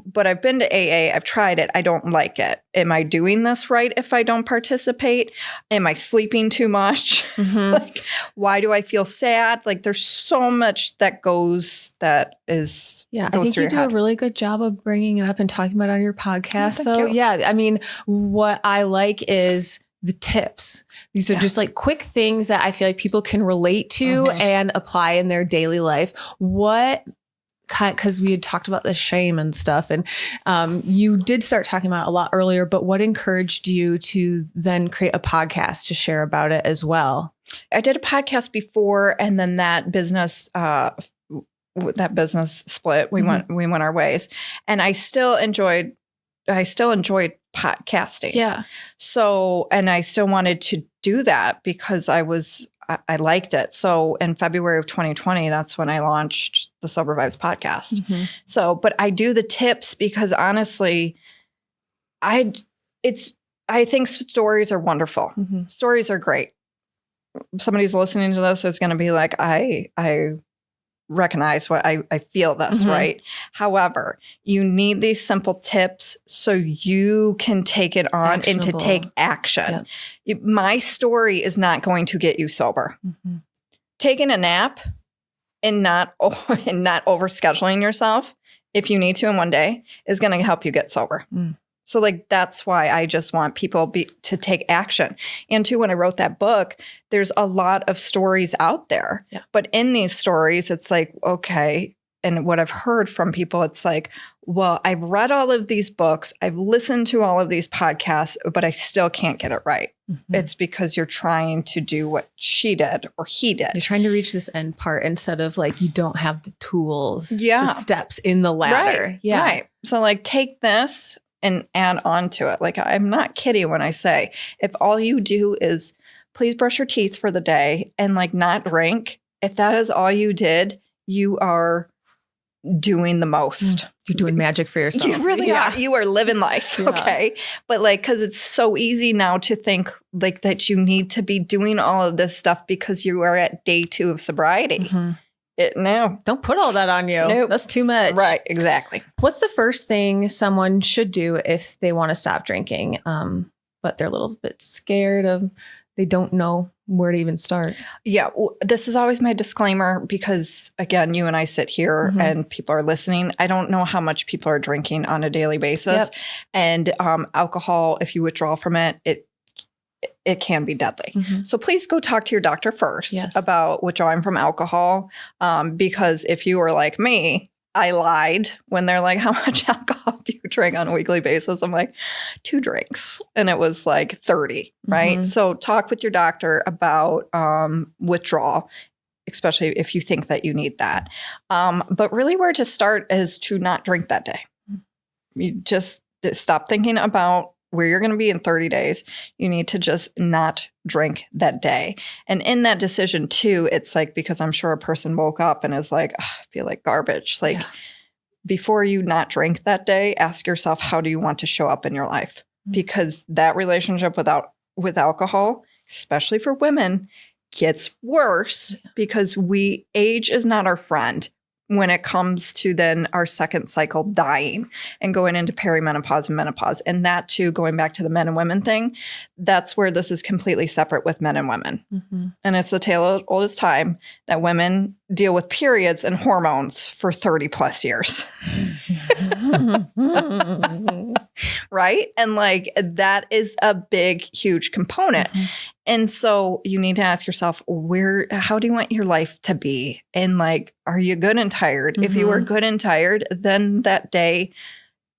But I've been to AA. I've tried it. I don't like it. Am I doing this right if I don't participate? Am I sleeping too much? Like, why do I feel sad? Like, there's so much that is. Yeah, I think you do a really good job of bringing it up and talking about it on your podcast. So, yeah, I mean, what I like is the tips. These are just like quick things that I feel like people can relate to and apply in their daily life. Because we had talked about the shame and stuff, and you did start talking about it a lot earlier, but what encouraged you to then create a podcast to share about it as well? I did a podcast before, and then that business split. We went our ways, and I still enjoyed podcasting. Yeah. So, and I still wanted to do that because I liked it. So in February of 2020, that's when I launched the Sober Vibes podcast. So, but I do the tips because honestly, I think stories are wonderful. Stories are great. Somebody's listening to this, it's going to be like, I recognize what I feel this, right? However, you need these simple tips so you can take it on and to take action. My story is not going to get you sober. Taking a nap and not overscheduling yourself if you need to in one day is going to help you get sober. So like, that's why I just want people to take action. And too, when I wrote that book, there's a lot of stories out there. But in these stories, it's like, okay. And what I've heard from people, it's like, well, I've read all of these books, I've listened to all of these podcasts, but I still can't get it right. Mm-hmm. It's because you're trying to do what she did or he did. You're trying to reach this end part instead of like, you don't have the tools, Yeah. the steps in the ladder. Right. Yeah. Right. So like take this and add on to it. Like I'm not kidding when I say, if all you do is please brush your teeth for the day and like not drink, if that is all you did, you are doing the most. You're doing magic for yourself. You really are. You are living life. Yeah. Okay. But like, because it's so easy now to think like that you need to be doing all of this stuff because you are at day 2 of sobriety. Mm-hmm. No. Don't put all that on you. Nope. That's too much. Right. Exactly. What's the first thing someone should do if they want to stop drinking, but they're a little bit scared of, they don't know where to even start? Yeah. This is always my disclaimer because, again, you and I sit here and people are listening. I don't know how much people are drinking on a daily basis. Yep. And alcohol, if you withdraw from it, it can be deadly. So please go talk to your doctor first about withdrawing from alcohol. Because if you are like me, I lied when they're like, how much alcohol do you drink on a weekly basis? I'm like, 2 drinks. And it was like 30, right? So talk with your doctor about withdrawal, especially if you think that you need that. But really where to start is to not drink that day. You just stop thinking about where you're going to be in 30 days. You need to just not drink that day. And in that decision too, it's like, because I'm sure a person woke up and is like, I feel like garbage. Like before you not drink that day, ask yourself, how do you want to show up in your life? Because that relationship with alcohol, especially for women, gets worse because age is not our friend when it comes to then our second cycle dying and going into perimenopause and menopause. And that too, going back to the men and women thing, that's where this is completely separate with men and women. And it's the tale of oldest time that women deal with periods and hormones for 30 plus years. Right? And like, that is a big, huge component. And so you need to ask yourself, how do you want your life to be? And like, are you good and tired? If you are good and tired, then that day,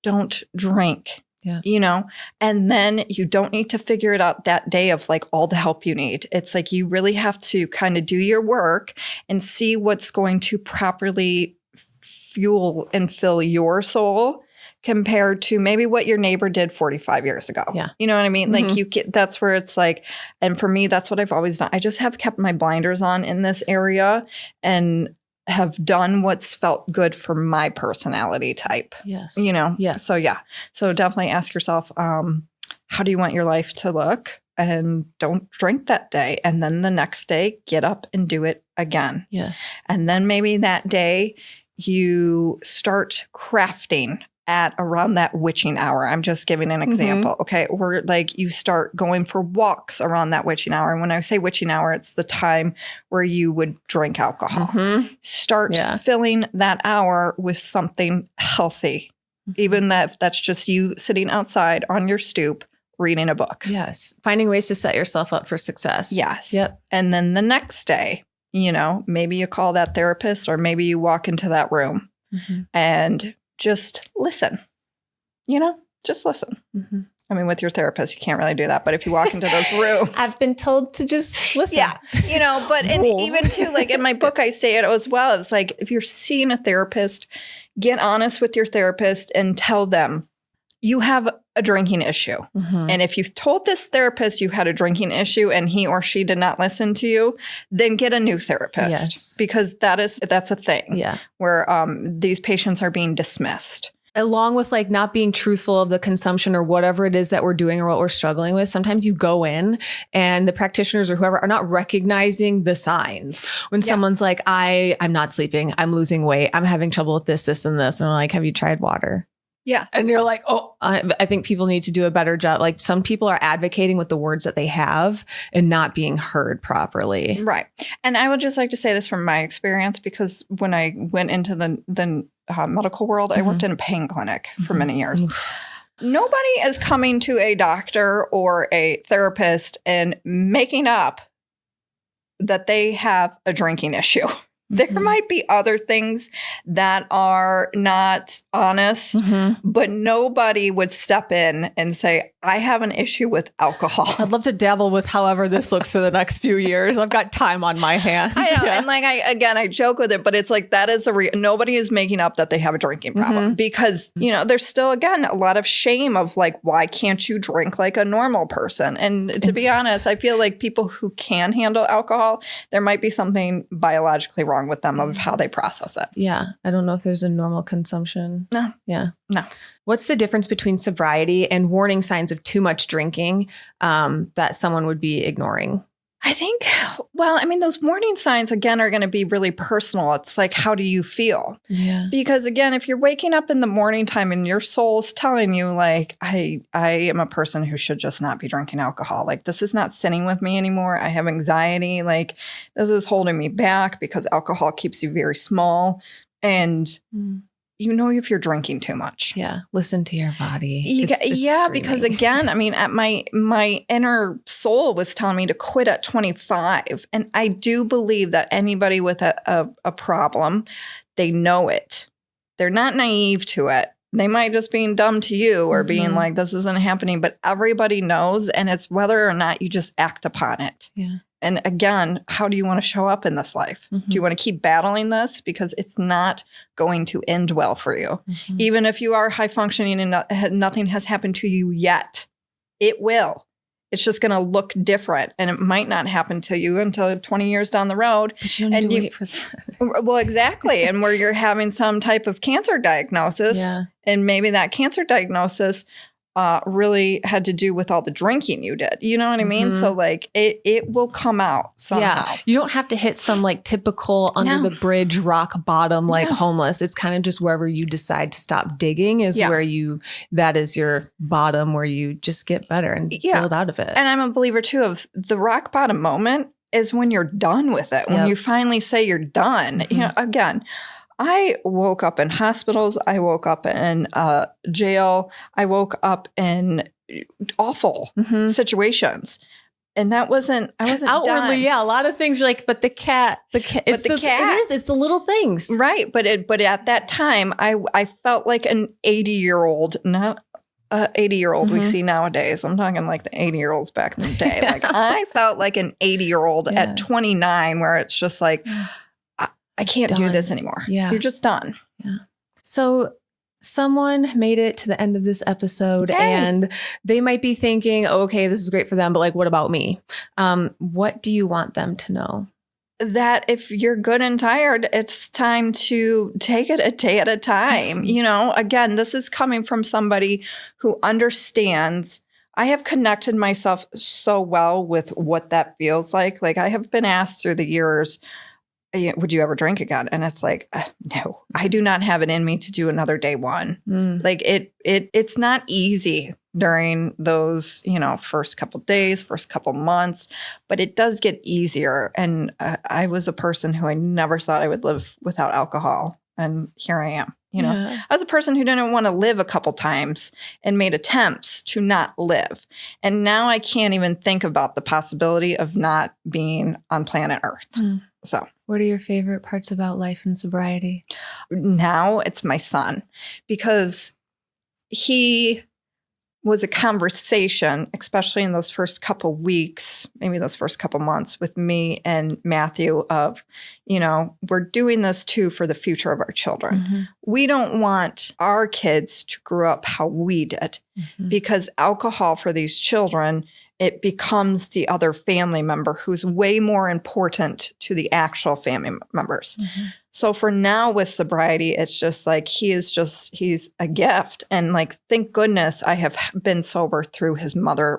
don't drink. You know, and then you don't need to figure it out that day of like all the help you need. It's like you really have to kind of do your work and see what's going to properly fuel and fill your soul compared to maybe what your neighbor did 45 years ago. You know what I mean? Like that's where it's like, and for me, that's what I've always done. I just have kept my blinders on in this area and have done what's felt good for my personality type. You know? So definitely ask yourself, how do you want your life to look? And don't drink that day. And then the next day, get up and do it again. And then maybe that day you start crafting at around that witching hour. I'm just giving an example. Okay. Or like you start going for walks around that witching hour. And when I say witching hour, it's the time where you would drink alcohol. Start filling that hour with something healthy. Even that's just you sitting outside on your stoop, reading a book. Finding ways to set yourself up for success. And then the next day, you know, maybe you call that therapist or maybe you walk into that room and just listen, you know, just listen. I mean, with your therapist, you can't really do that. But if you walk into those rooms. I've been told to just listen. You know, but and even too, like in my book, I say it as well. It's like, if you're seeing a therapist, get honest with your therapist and tell them you have a drinking issue. And if you've told this therapist you had a drinking issue and he or she did not listen to you, then get a new therapist because that's a thing where these patients are being dismissed. Along with like not being truthful of the consumption or whatever it is that we're doing or what we're struggling with. Sometimes you go in and the practitioners or whoever are not recognizing the signs. When someone's like, I'm not sleeping, I'm losing weight, I'm having trouble with this, and this. And I'm like, have you tried water? And you're like, I think people need to do a better job. Like some people are advocating with the words that they have and not being heard properly. Right. And I would just like to say this from my experience, because when I went into the medical world, I worked in a pain clinic for many years. Nobody is coming to a doctor or a therapist and making up that they have a drinking issue. There might be other things that are not honest, but nobody would step in and say, I have an issue with alcohol. I'd love to dabble with however this looks for the next few years. I've got time on my hands. I know. And like, I joke with it, but it's like, that is nobody is making up that they have a drinking problem because, there's still, again, a lot of shame of like, why can't you drink like a normal person? And to be honest, I feel like people who can handle alcohol, there might be something biologically wrong with them of how they process it. Yeah. I don't know if there's a normal consumption. No. Yeah. No. What's the difference between sobriety and warning signs of too much drinking that someone would be ignoring? I think, those warning signs, again, are going to be really personal. It's like, how do you feel? Yeah. Because, again, if you're waking up in the morning time and your soul's telling you, like, I am a person who should just not be drinking alcohol. Like, this is not sitting with me anymore. I have anxiety. Like, this is holding me back because alcohol keeps you very small. And if you're drinking too much. Yeah. Listen to your body. It's because again, at my inner soul was telling me to quit at 25. And I do believe that anybody with a problem, they know it. They're not naive to it. They might just being dumb to you or being like, this isn't happening, but everybody knows. And it's whether or not you just act upon it. Yeah. And again, how do you want to show up in this life? Do you want to keep battling this? Because it's not going to end well for you. Even if you are high functioning and nothing has happened to you yet, it will. It's just going to look different. And it might not happen to you until 20 years down the road. But you don't need to wait for that. Well, exactly. And where you're having some type of cancer diagnosis. Yeah. And maybe that cancer diagnosis really had to do with all the drinking you did. You know what I mean? So like it will come out somehow. Yeah. You don't have to hit some like typical under the bridge rock bottom, like homeless. It's kind of just wherever you decide to stop digging is where that is your bottom where you just get better and build out of it. And I'm a believer too of the rock bottom moment is when you're done with it. When you finally say you're done, again, I woke up in hospitals. I woke up in jail. I woke up in awful situations. And I wasn't outwardly, done. Yeah. A lot of things are like, but the cat, it's the little things. Right. But at that time, I felt like an 80-year-old, not 80-year-old we see nowadays. I'm talking like the 80-year-olds back in the day. Like I felt like an 80-year-old at 29 where it's just like, I can't do this anymore. Yeah. You're just done. Yeah. So someone made it to the end of this episode and they might be thinking, okay, this is great for them, but like, what about me? What do you want them to know? That if you're good and tired, it's time to take it a day at a time. Again, this is coming from somebody who understands. I have connected myself so well with what that feels like. Like I have been asked through the years, would you ever drink again? And it's like, no, I do not have it in me to do another day one. Like it's not easy during those, first couple days, first couple months, but it does get easier. And I was a person who I never thought I would live without alcohol. And here I am. I was a person who didn't want to live a couple times and made attempts to not live. And now I can't even think about the possibility of not being on planet Earth. So what are your favorite parts about life and sobriety? Now it's my son, because he was a conversation, especially in those first couple weeks, maybe those first couple months with me and Matthew of, we're doing this too for the future of our children. We don't want our kids to grow up how we did, because alcohol for these children, it becomes the other family member who's way more important to the actual family members. So for now with sobriety, it's just like he's a gift. And like, thank goodness I have been sober through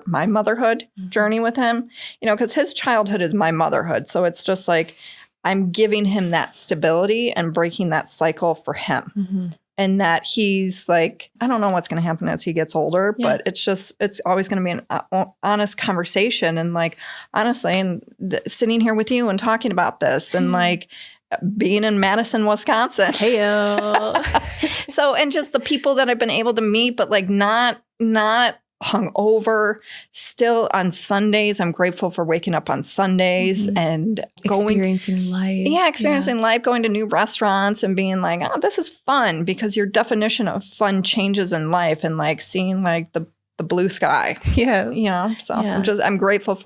my motherhood journey with him, because his childhood is my motherhood. So it's just like I'm giving him that stability and breaking that cycle for him. And that he's like, I don't know what's going to happen as he gets older, but it's always going to be an honest conversation. And like, honestly, and sitting here with you and talking about this and like being in Madison, Wisconsin. So, and just the people that I've been able to meet, but like not hungover. Still on Sundays, I'm grateful for waking up on Sundays and experiencing life. Yeah, experiencing life, going to new restaurants and being like, oh, this is fun, because your definition of fun changes in life, and like seeing like the blue sky. Yeah. You know, so I'm grateful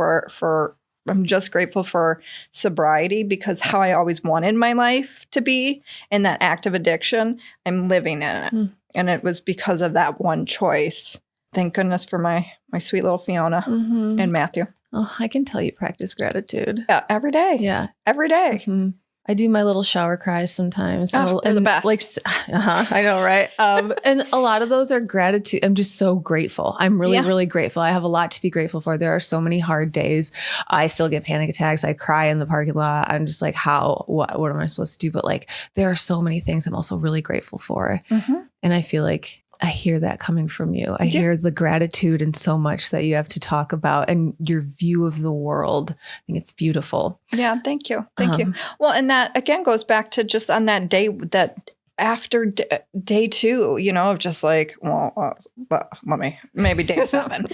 I'm just grateful for sobriety, because how I always wanted my life to be in that active addiction, I'm living in it. And it was because of that one choice. Thank goodness for my sweet little Fiona and Matthew. Oh, I can tell you practice gratitude. Yeah, every day. Yeah. Every day. I do my little shower cries sometimes. Oh, they're the best. Like, I know, right? And a lot of those are gratitude. I'm just so grateful. I'm really grateful. I have a lot to be grateful for. There are so many hard days. I still get panic attacks. I cry in the parking lot. I'm just like, what am I supposed to do? But like, there are so many things I'm also really grateful for. And I feel like I hear that coming from you. I hear the gratitude and so much that you have to talk about, and your view of the world. I think it's beautiful. Yeah. Thank you. Thank you. Well, and that again goes back to just on that day, that after day 2, you know, of just like, maybe day 7,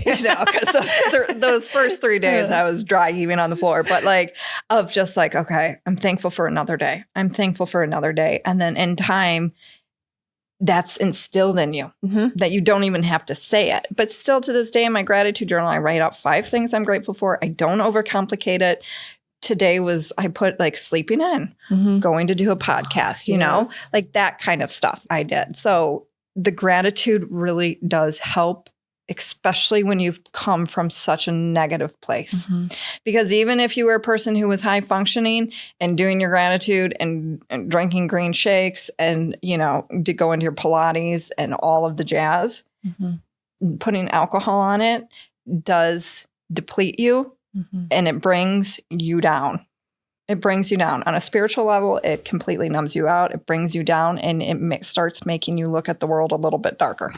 you know, because those first 3 days I was dry heaving on the floor, but like of just like, okay, I'm thankful for another day. I'm thankful for another day. And then in time, that's instilled in you, that you don't even have to say it. But still to this day in my gratitude journal, I write out 5 things I'm grateful for. I don't overcomplicate it. Today I put like sleeping in, going to do a podcast, you know, like that kind of stuff I did. So the gratitude really does help, especially when you've come from such a negative place. Because even if you were a person who was high functioning and doing your gratitude and drinking green shakes and, you know, to go into your Pilates and all of the jazz, putting alcohol on it does deplete you, and it brings you down. It brings you down. On a spiritual level, it completely numbs you out. It brings you down, and it starts making you look at the world a little bit darker.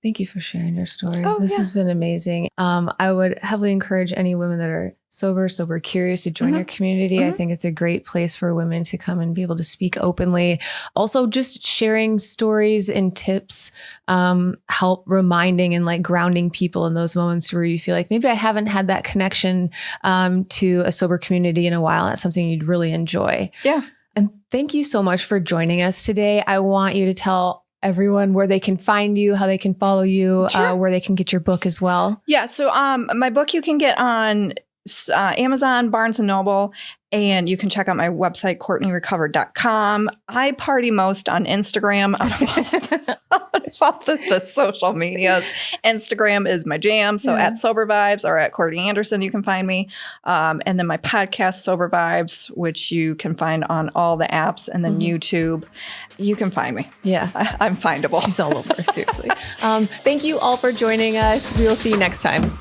Thank you for sharing your story. This has been amazing. I would heavily encourage any women that are sober, curious to join your community. I think it's a great place for women to come and be able to speak openly. Also, just sharing stories and tips help reminding and like grounding people in those moments where you feel like maybe I haven't had that connection to a sober community in a while. That's something you'd really enjoy. Yeah. And thank you so much for joining us today. I want you to tell everyone where they can find you, how they can follow you, where they can get your book as well. Yeah. So my book you can get on Amazon, Barnes & Noble, and you can check out my website, CourtneyRecovered.com. I party most on Instagram out of all the social medias. Instagram is my jam. So at Sober Vibes or at Courtney Anderson, you can find me. And then my podcast, Sober Vibes, which you can find on all the apps, and then YouTube. You can find me. Yeah. I'm findable. She's all over, seriously. Thank you all for joining us. We will see you next time.